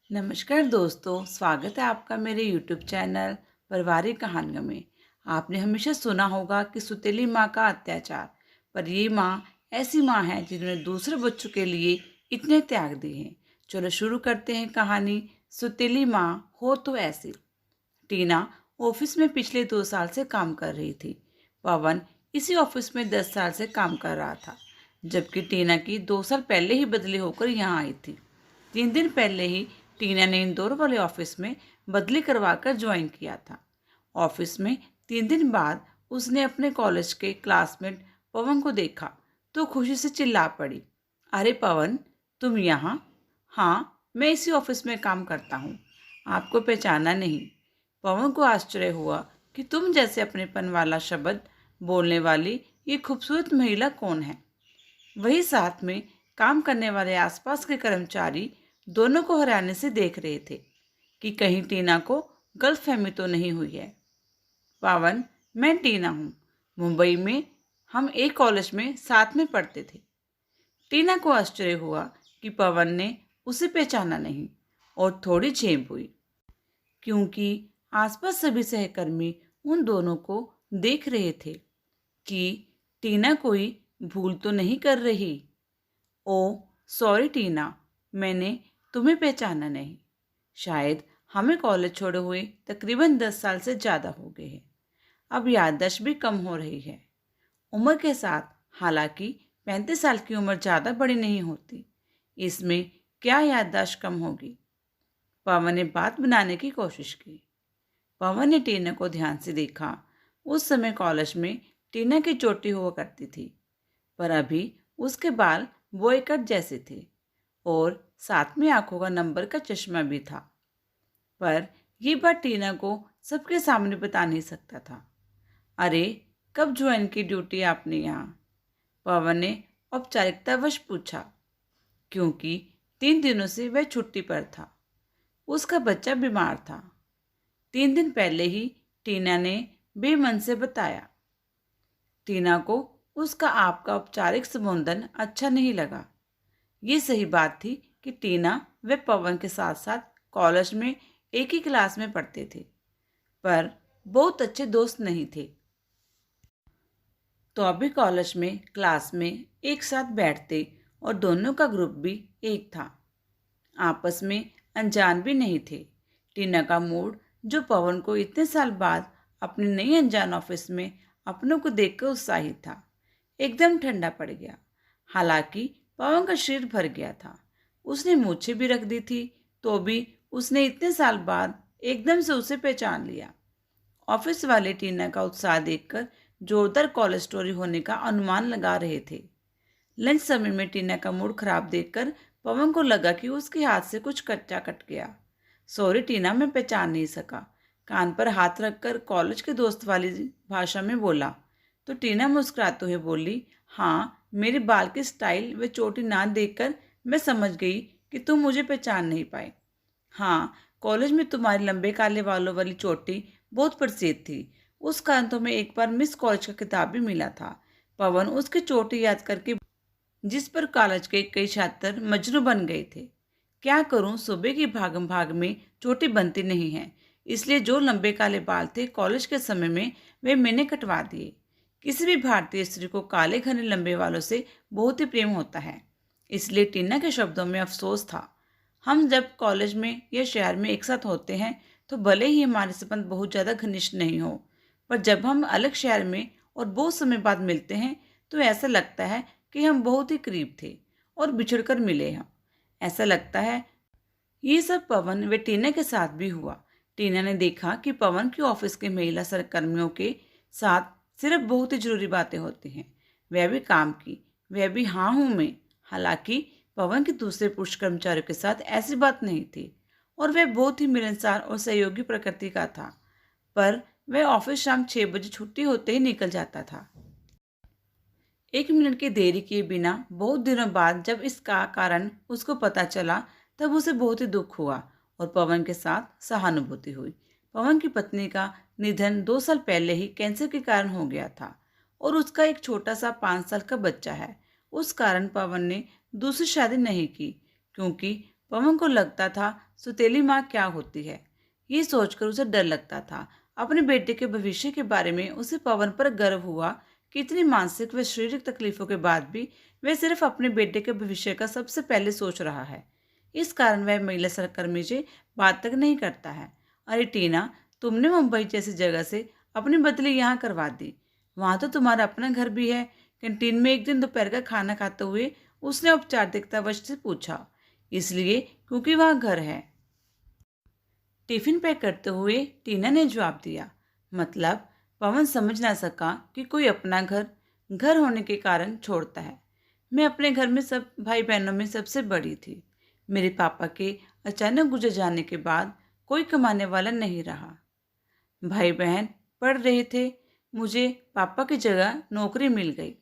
नमस्कार दोस्तों, स्वागत है आपका मेरे यूट्यूब चैनल पारिवारिक कहानियों में। आपने हमेशा सुना होगा कि सुतीली माँ का अत्याचार, पर ये माँ ऐसी माँ है जिन्होंने दूसरे बच्चों के लिए इतने त्याग दिए हैं। चलो शुरू करते हैं कहानी। सुतीली माँ हो तो ऐसी। टीना ऑफिस में पिछले 2 साल से काम कर रही थी। पवन इसी ऑफिस में 10 साल से काम कर रहा था, जबकि टीना की 2 साल पहले ही बदली होकर यहाँ आई थी। 3 दिन पहले ही टीना ने इंदौर वाले ऑफिस में बदली करवाकर ज्वाइन किया था। ऑफिस में 3 दिन बाद उसने अपने कॉलेज के क्लासमेट पवन को देखा तो खुशी से चिल्ला पड़ी, अरे पवन, तुम यहाँ? हाँ, मैं इसी ऑफिस में काम करता हूँ। आपको पहचाना नहीं। पवन को आश्चर्य हुआ कि तुम जैसे अपनेपन वाला शब्द बोलने वाली ये खूबसूरत महिला कौन है। वही साथ में काम करने वाले आसपास के कर्मचारी दोनों को हैरानी से देख रहे थे कि कहीं टीना को गलतफहमी तो नहीं हुई है। पावन, मैं टीना हूँ। मुंबई में हम एक कॉलेज में साथ में पढ़ते थे। टीना को आश्चर्य हुआ कि पवन ने उसे पहचाना नहीं और थोड़ी झेप हुई, क्योंकि आसपास सभी सहकर्मी उन दोनों को देख रहे थे कि टीना कोई भूल तो नहीं कर रही। ओ सॉरी टीना, मैंने तुम्हें पहचाना नहीं। शायद हमें कॉलेज छोड़े हुए तकरीबन 10 साल से ज़्यादा हो गए हैं। अब याददाश्त भी कम हो रही है उम्र के साथ। हालांकि 35 साल की उम्र ज़्यादा बड़ी नहीं होती, इसमें क्या याददाश्त कम होगी। पवन ने बात बनाने की कोशिश की। पवन ने टीना को ध्यान से देखा। उस समय कॉलेज में टीना की चोटी हुआ करती थी, पर अभी उसके बाल बॉय कट जैसे थे और साथ में आंखों का नंबर का चश्मा भी था। पर यह बात टीना को सबके सामने बता नहीं सकता था। अरे, कब ज्वाइन की ड्यूटी आपने यहाँ? पवन ने औपचारिकतावश पूछा, क्योंकि 3 दिनों से वह छुट्टी पर था। उसका बच्चा बीमार था। 3 दिन पहले ही टीना ने बेमन से बताया। टीना को उसका आपका औपचारिक संबोधन अच्छा नहीं लगा। ये सही बात थी कि टीना व पवन के साथ साथ कॉलेज में एक ही क्लास में पढ़ते थे, पर बहुत अच्छे दोस्त नहीं थे। तो अभी कॉलेज में क्लास में एक साथ बैठते और दोनों का ग्रुप भी एक था। आपस में अनजान भी नहीं थे। टीना का मूड, जो पवन को इतने साल बाद अपने नई अनजान ऑफिस में अपनों को देखकर उत्साहित था, एकदम ठंडा पड़ गया। हालांकि पवन का शरीर भर गया था। उसने मूछें भी रख दी थी, तो भी उसने इतने साल बाद एकदम से उसे पहचान लिया। ऑफिस वाले टीना का उत्साह देखकर जोरदार कॉलेज स्टोरी होने का अनुमान लगा रहे थे। लंच समय में टीना का मूड खराब देखकर पवन को लगा कि उसके हाथ से कुछ कच्चा कट गया। सॉरी टीना, मैं पहचान नहीं सका। कान पर हाथ रखकर कॉलेज के दोस्त वाली भाषा में बोला। तो टीना मुस्कुराते हुए बोली, हाँ, मेरे बाल की स्टाइल व चोटी ना देखकर मैं समझ गई कि तुम मुझे पहचान नहीं पाए। हाँ, कॉलेज में तुम्हारे लंबे काले बालों वाली चोटी बहुत प्रसिद्ध थी। उस कारण तुम्हें एक बार मिस कॉलेज का खिताब भी मिला था। पवन उसकी चोटी याद करके, जिस पर कॉलेज के कई छात्र मजनू बन गए थे। क्या करूं, सुबह की भागम भाग में चोटी बनती नहीं है, इसलिए जो लंबे काले बाल थे कॉलेज के समय में वे मैंने कटवा दिए। किसी भी भारतीय स्त्री को काले घने लंबे बालों से बहुत ही प्रेम होता है, इसलिए टीना के शब्दों में अफसोस था। हम जब कॉलेज में या शहर में एक साथ होते हैं तो भले ही हमारे संबंध बहुत ज़्यादा घनिष्ठ नहीं हो, पर जब हम अलग शहर में और बहुत समय बाद मिलते हैं तो ऐसा लगता है कि हम बहुत ही करीब थे और बिछड़कर मिले हैं। ऐसा लगता है। ये सब पवन व टीना के साथ भी हुआ। टीना ने देखा कि पवन की ऑफिस के महिला सहकर्मियों के साथ सिर्फ बहुत ही जरूरी बातें होती हैं। वह भी काम की, वह भी हाँ हूँ में। हालांकि पवन के दूसरे पुरुष कर्मचारियों के साथ ऐसी बात नहीं थी और वह बहुत ही मिलनसार और सहयोगी प्रकृति का था। पर वह ऑफिस शाम 6 बजे छुट्टी होते ही निकल जाता था। 1 मिनट की देरी किए बिना। बहुत दिनों बाद जब इसका कारण उसको पता चला, तब उसे बहुत ही दुख हुआ और पवन के साथ सहानुभूति हुई। पवन की पत्नी का निधन 2 साल पहले ही कैंसर के कारण हो गया था और उसका एक छोटा सा 5 साल का बच्चा है। उस कारण पवन ने दूसरी शादी नहीं की, क्योंकि पवन को लगता था सुतेली माँ क्या होती है। ये सोचकर उसे डर लगता था। अपने बेटे के भविष्य के बारे में उसे पवन पर गर्व हुआ कि इतनी मानसिक व शारीरिक तकलीफों के बाद भी वह सिर्फ अपने बेटे के भविष्य का सबसे पहले सोच रहा है। इस कारण वह महिला सहकर्मी से बात तक नहीं करता है। अरे टीना, तुमने मुंबई जैसी जगह से अपनी बदली यहाँ करवा दी। वहाँ तो तुम्हारा अपना घर भी है। कैंटीन में एक दिन दोपहर का खाना खाते हुए उसने औपचारिकतावश से पूछा। इसलिए क्योंकि वहाँ घर है, टिफिन पैक करते हुए टीना ने जवाब दिया। मतलब पवन समझ ना सका कि कोई अपना घर घर होने के कारण छोड़ता है। मैं अपने घर में सब भाई बहनों में सबसे बड़ी थी। मेरे पापा के अचानक गुजर जाने के बाद कोई कमाने वाला नहीं रहा। भाई बहन पढ़ रहे थे। मुझे पापा की जगह नौकरी मिल गई।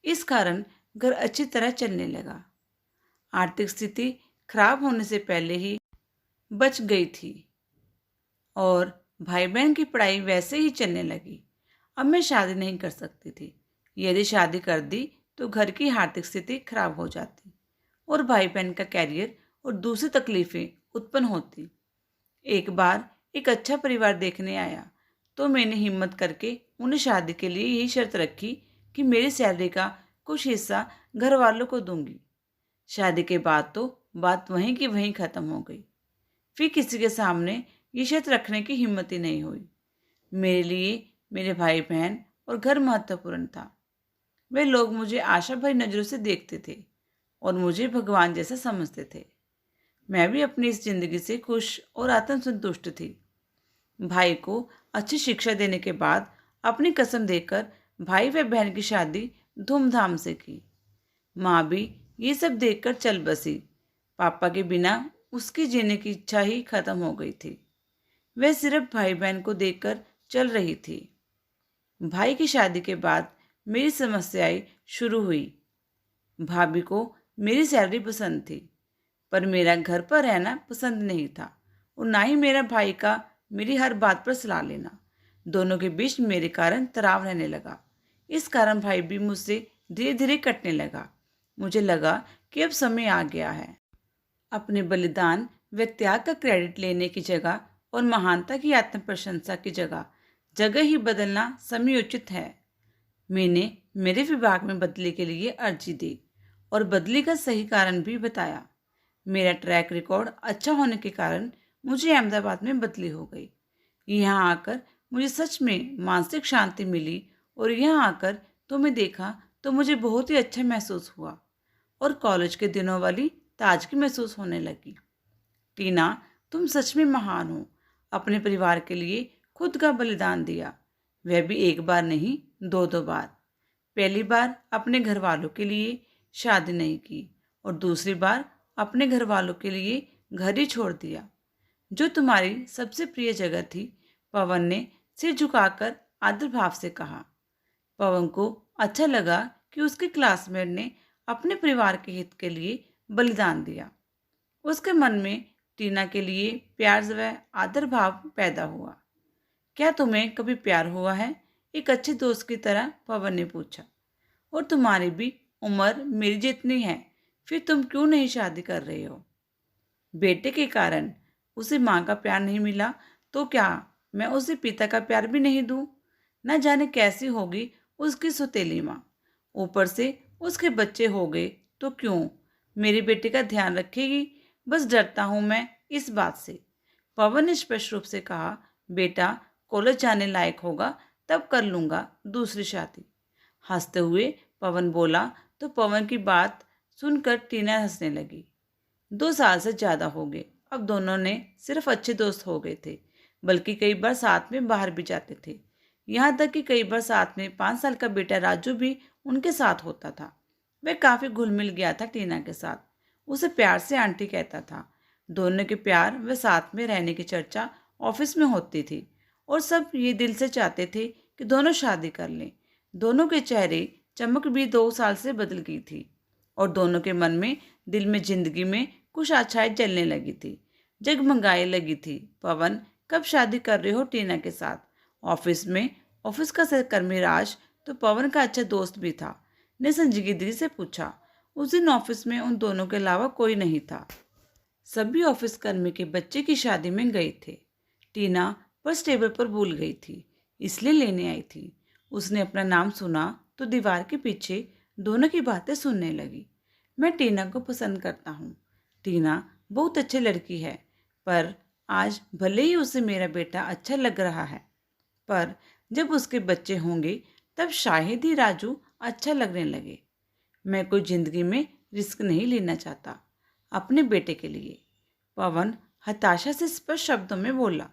इस कारण घर अच्छी तरह चलने लगा। आर्थिक स्थिति खराब होने से पहले ही बच गई थी और भाई बहन की पढ़ाई वैसे ही चलने लगी। अब मैं शादी नहीं कर सकती थी। यदि शादी कर दी तो घर की आर्थिक स्थिति खराब हो जाती और भाई बहन का कैरियर और दूसरी तकलीफें उत्पन्न होती। एक बार एक अच्छा परिवार देखने आया तो मैंने हिम्मत करके उन्हें शादी के लिए यही शर्त रखी कि मेरी सैलरी का कुछ हिस्सा घर वालों को दूंगी। शादी के बाद तो बात वहीं की वहीं ख़त्म हो गई। फिर किसी के सामने ये शर्त रखने की हिम्मत ही नहीं हुई। मेरे लिए मेरे भाई बहन और घर महत्वपूर्ण था। वे लोग मुझे आशा भरी नज़रों से देखते थे और मुझे भगवान जैसा समझते थे। मैं भी अपनी इस जिंदगी से खुश और आत्मसंतुष्ट थी। भाई को अच्छी शिक्षा देने के बाद अपनी कसम देकर भाई व बहन की शादी धूमधाम से की। माँ भी ये सब देखकर चल बसी। पापा के बिना उसकी जीने की इच्छा ही खत्म हो गई थी। वह सिर्फ भाई बहन को देखकर चल रही थी। भाई की शादी के बाद मेरी समस्याएं शुरू हुई। भाभी को मेरी सैलरी पसंद थी, पर मेरा घर पर रहना पसंद नहीं था और ना ही मेरा भाई का मेरी हर बात पर सलाह लेना। दोनों के बीच मेरे कारण तनाव रहने लगा। इस कारण भाई भी मुझसे धीरे धीरे कटने लगा। मुझे लगा कि अब समय आ गया है। अपने बलिदान व त्याग का क्रेडिट लेने की जगह और महानता की आत्म प्रशंसा की जगह जगह ही बदलना समयोचित है। मैंने मेरे विभाग में बदली के लिए अर्जी दी और बदली का सही कारण भी बताया। मेरा ट्रैक रिकॉर्ड अच्छा होने के कारण मुझे अहमदाबाद में बदली हो गई। यहाँ आकर मुझे सच में मानसिक शांति मिली और यहाँ आकर तो मैं देखा तो मुझे बहुत ही अच्छा महसूस हुआ और कॉलेज के दिनों वाली ताजगी महसूस होने लगी। टीना, तुम सच में महान हो। अपने परिवार के लिए खुद का बलिदान दिया, वह भी एक बार नहीं, दो दो बार। पहली बार अपने घर वालों के लिए शादी नहीं की और दूसरी बार अपने घर वालों के लिए घर ही छोड़ दिया, जो तुम्हारी सबसे प्रिय जगह थी। पवन ने सिर झुकाकर आदर भाव से कहा। पवन को अच्छा लगा कि उसके क्लासमेट ने अपने परिवार के हित के लिए बलिदान दिया। उसके मन में टीना के लिए प्यार व आदर भाव पैदा हुआ। क्या तुम्हें कभी प्यार हुआ है? एक अच्छे दोस्त की तरह पवन ने पूछा। और तुम्हारी भी उम्र मेरी जितनी है, फिर तुम क्यों नहीं शादी कर रहे हो? बेटे के कारण उसे माँ का प्यार नहीं मिला तो क्या मैं उसे पिता का प्यार भी नहीं दूँ? न जाने कैसी होगी उसकी सौतेली माँ। ऊपर से उसके बच्चे हो गए तो क्यों मेरे बेटे का ध्यान रखेगी? बस डरता हूँ मैं इस बात से। पवन ने स्पष्ट रूप से कहा। बेटा कॉलेज जाने लायक होगा तब कर लूँगा दूसरी शादी। हंसते हुए पवन बोला तो पवन की बात सुनकर टीना हंसने लगी। 2 साल से ज़्यादा हो गए। अब दोनों ने सिर्फ अच्छे दोस्त हो गए थे, बल्कि कई बार साथ में बाहर भी जाते थे। यहाँ तक कि कई बार साथ में 5 साल का बेटा राजू भी उनके साथ होता था। वह काफ़ी घुल मिल गया था टीना के साथ। उसे प्यार से आंटी कहता था। दोनों के प्यार व साथ में रहने की चर्चा ऑफिस में होती थी और सब ये दिल से चाहते थे कि दोनों शादी कर लें। दोनों के चेहरे चमक भी 2 साल से बदल गई थी और दोनों के मन में दिल में जिंदगी में कुछ आशाएं जलने लगी थी, जगमगाने लगी थी। पवन, कब शादी कर रहे हो टीना के साथ? ऑफिस का सहकर्मी राज तो पवन का अच्छा दोस्त भी था, ने संजीदगी से पूछा। उस दिन ऑफिस में उन दोनों के अलावा कोई नहीं था। सभी ऑफिस कर्मी के बच्चे की शादी में गए थे। टीना पर्स टेबल पर भूल गई थी, इसलिए लेने आई थी। उसने अपना नाम सुना तो दीवार के पीछे दोनों की बातें सुनने लगी। मैं टीना को पसंद करता हूँ। टीना बहुत अच्छी लड़की है, पर आज भले ही उसे मेरा बेटा अच्छा लग रहा है, पर जब उसके बच्चे होंगे तब शायद ही राजू अच्छा लगने लगे। मैं कोई जिंदगी में रिस्क नहीं लेना चाहता अपने बेटे के लिए, पवन हताशा से स्पष्ट शब्दों में बोला।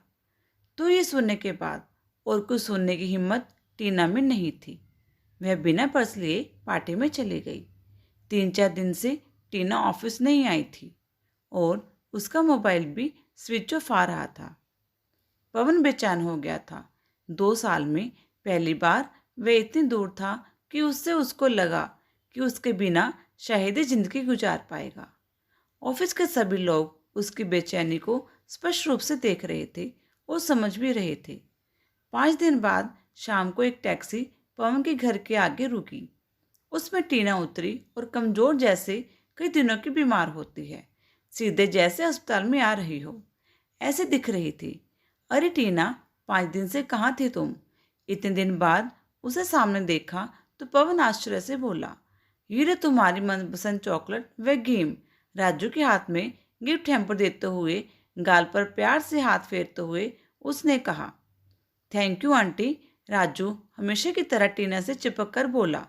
तो ये सुनने के बाद और कुछ सुनने की हिम्मत टीना में नहीं थी। वह बिना पर्स लिए पार्टी में चली गई। 3-4 दिन से टीना ऑफिस नहीं आई थी और उसका मोबाइल भी स्विच ऑफ आ रहा था। पवन बेचैन हो गया था। 2 साल में पहली बार वह इतनी दूर था कि उससे उसको लगा कि उसके बिना शायद ही जिंदगी गुजार पाएगा। ऑफिस के सभी लोग उसकी बेचैनी को स्पष्ट रूप से देख रहे थे और समझ भी रहे थे। 5 दिन बाद शाम को एक टैक्सी पवन के घर के आगे रुकी। उसमें टीना उतरी और कमजोर जैसे कई दिनों की बीमार होती है, सीधे जैसे अस्पताल में आ रही हो, ऐसे दिख रही थी। अरे टीना, 5 दिन से कहाँ थी तुम? इतने दिन बाद उसे सामने देखा तो पवन आश्चर्य से बोला, ये रे तुम्हारी मनपसंद चॉकलेट व गेम। राजू के हाथ में गिफ्ट हैम्पर देते हुए, गाल पर प्यार से हाथ फेरते हुए उसने कहा। Thank you aunty. राजू हमेशा की तरह टीना से चिपक कर बोला।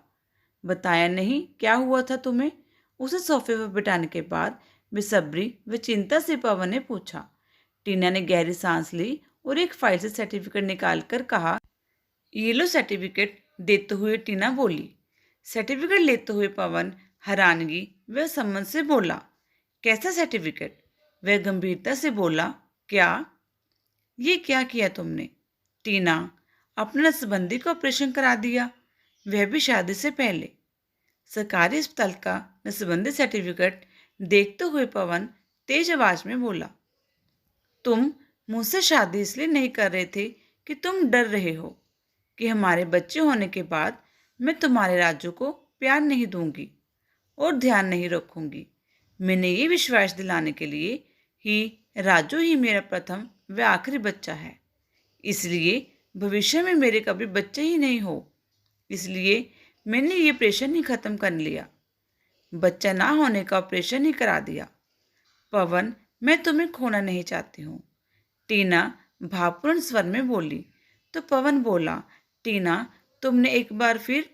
बताया नहीं क्या हुआ था तुम्हें? उसे सोफे पर बिठाने के बाद बेसब्री व चिंता से पवन ने पूछा। टीना ने गहरी सांस ली और एक फाइल से सर्टिफिकेट निकालकर कहा, ये लो सर्टिफिकेट। देते हुए टीना बोली। सर्टिफिकेट लेते हुए पवन हैरानगी व सम्मान से बोला, कैसा सर्टिफिकेट? वह गंभीरता से बोला, क्या? ये क्या किया तुमने? टीना, अपने नसबंदी का ऑपरेशन करा दिया, वह भी शादी से पहले। सरकारी अस्पताल का नसबंदी सर्टिफिकेट देखते हुए पवन तेज आवाज में बोला, तुम मुझसे शादी इसलिए नहीं कर रहे थे कि तुम डर रहे हो कि हमारे बच्चे होने के बाद मैं तुम्हारे राजू को प्यार नहीं दूंगी और ध्यान नहीं रखूंगी। मैंने ये विश्वास दिलाने के लिए ही राजू ही मेरा प्रथम व आखिरी बच्चा है, इसलिए भविष्य में मेरे कभी बच्चे ही नहीं हो, इसलिए मैंने ये ऑपरेशन ही ख़त्म कर लिया, बच्चा ना होने का ऑपरेशन ही करा दिया। पवन, मैं तुम्हें खोना नहीं चाहती हूँ, टीना भावपूर्ण स्वर में बोली। तो पवन बोला, टीना, तुमने एक बार फिर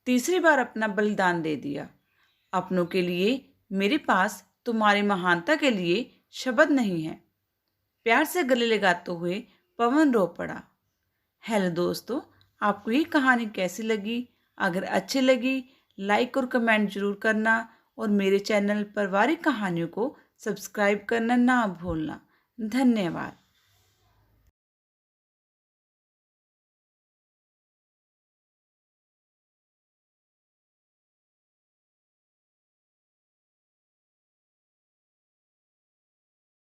तीसरी बार अपना बलिदान दे दिया। अपनों के लिए मेरे पास तुम्हारी महानता के लिए शब्द नहीं है। प्यार से गले लगाते हुए पवन रो पड़ा। हेलो दोस्तों, आपको ये कहानी कैसी लगी? अगर अच्छी लगी लाइक और कमेंट जरूर करना और मेरे चैनल पारिवारिक कहानियों को सब्सक्राइब करना ना भूलना। धन्यवाद।